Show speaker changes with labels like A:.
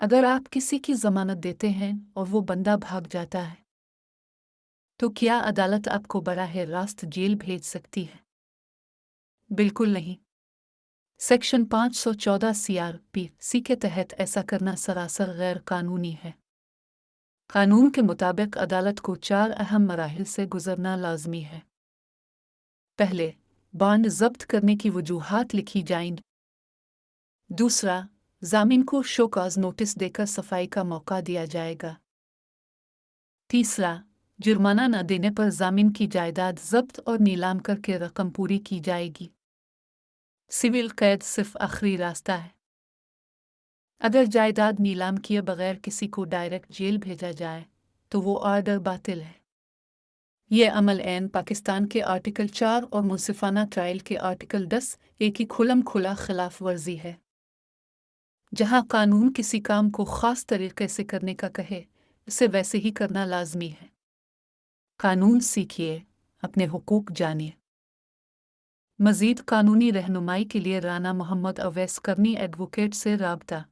A: اگر آپ کسی کی ضمانت دیتے ہیں اور وہ بندہ بھاگ جاتا ہے تو کیا عدالت آپ کو براہ راست جیل بھیج سکتی ہے؟ بالکل نہیں۔ سیکشن 514 CRPC کے تحت ایسا کرنا سراسر غیر قانونی ہے۔ قانون کے مطابق عدالت کو 4 اہم مراحل سے گزرنا لازمی ہے۔ پہلے، بانڈ ضبط کرنے کی وجوہات لکھی جائیں۔ دوسرا، ضامن کو شو کاز نوٹس دے کر صفائی کا موقع دیا جائے گا۔ تیسرا، جرمانہ نہ دینے پر ضامن کی جائیداد ضبط اور نیلام کر کے رقم پوری کی جائے گی۔ سول قید صرف آخری راستہ ہے۔ اگر جائیداد نیلام کیے بغیر کسی کو ڈائریکٹ جیل بھیجا جائے تو وہ آرڈر باطل ہے۔ یہ عمل عین پاکستان کے آرٹیکل 4 اور منصفانہ ٹرائل کے آرٹیکل 10A کی کھلم کھلا خلاف ورزی ہے۔ جہاں قانون کسی کام کو خاص طریقے سے کرنے کا کہے، اسے ویسے ہی کرنا لازمی ہے۔ قانون سیکھیے، اپنے حقوق جانیے۔ مزید قانونی رہنمائی کے لیے رانا محمد اویس کرنی ایڈووکیٹ سے رابطہ۔